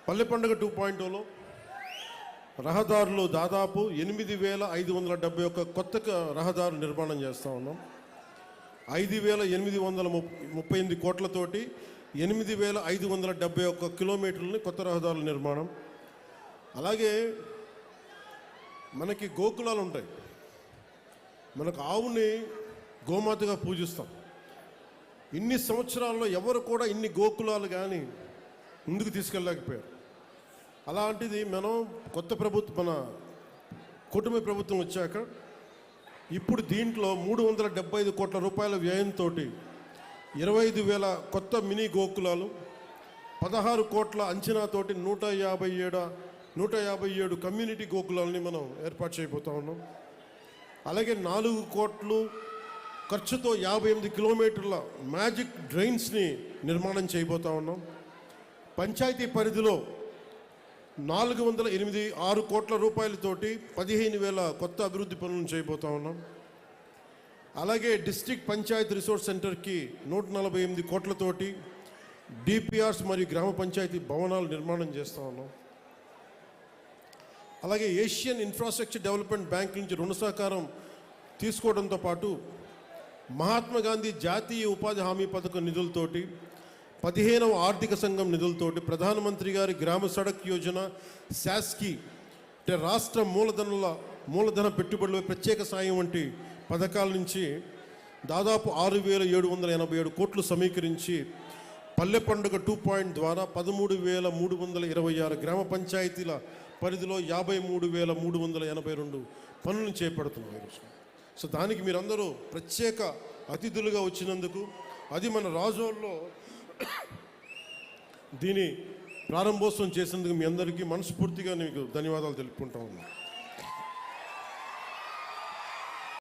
పల్లె పండుగ 2.0లో రహదారులు దాదాపు 8,571 కొత్త రహదారులు నిర్మాణం చేస్తూ ఉన్నాం. 5,838 కోట్లతోటి 8,571 కిలోమీటర్లని కొత్త రహదారుల నిర్మాణం. అలాగే మనకి గోకులాలు ఉంటాయి. మనకు ఆవుని గోమాతగా పూజిస్తాం. ఇన్ని సంవత్సరాల్లో ఎవరు కూడా ఇన్ని గోకులాలు కానీ ముందుకు తీసుకెళ్ళలేకపోయారు. అలాంటిది మనం కొత్త ప్రభుత్వం, మన కుటుంబ ప్రభుత్వం వచ్చాక ఇప్పుడు దీంట్లో 375 కోట్ల రూపాయల వ్యయంతో 25,000 కొత్త మినీ గోకులాలు, 16 కోట్ల అంచనాతోటి 157 కమ్యూనిటీ గోకులాలని మనం ఏర్పాటు చేయబోతా ఉన్నాం. అలాగే 4 కోట్లు ఖర్చుతో 58 కిలోమీటర్ల మ్యాజిక్ డ్రైన్స్ని నిర్మాణం చేయబోతా ఉన్నాం. పంచాయతీ పరిధిలో 486 కోట్ల రూపాయలతోటి 15,000 కొత్త అభివృద్ధి పనులను చేయబోతా ఉన్నాం. అలాగే డిస్ట్రిక్ట్ పంచాయతీ రిసోర్స్ సెంటర్కి 148 కోట్లతోటి డిపిఆర్స్ మరియు గ్రామ పంచాయతీ భవనాలు నిర్మాణం చేస్తూ ఉన్నాం. అలాగే ఏషియన్ ఇన్ఫ్రాస్ట్రక్చర్ డెవలప్మెంట్ బ్యాంక్ నుంచి రుణ సహకారం తీసుకోవడంతో పాటు మహాత్మా గాంధీ జాతీయ ఉపాధి హామీ పథకం నిధులతోటి 15వ ఆర్థిక సంఘం నిధులతోటి ప్రధానమంత్రి గారి గ్రామ సడక్ యోజన, శాస్కి అంటే రాష్ట్ర మూలధన పెట్టుబడుల ప్రత్యేక సాయం వంటి పథకాల నుంచి దాదాపు 6,787 కోట్లు సమీకరించి పల్లె పండుగ 2.0 ద్వారా 13,326 గ్రామ పంచాయతీల పరిధిలో 53,382 పనులను చేపడుతున్నాం ఈరోజు. సో దానికి మీరందరూ ప్రత్యేక అతిథులుగా వచ్చినందుకు, అది మన రాజోల్లో దీని ప్రారంభోత్సవం చేసేందుకు మీ అందరికీ మనస్ఫూర్తిగా మీకు ధన్యవాదాలు తెలుపుకుంటా ఉన్నాను.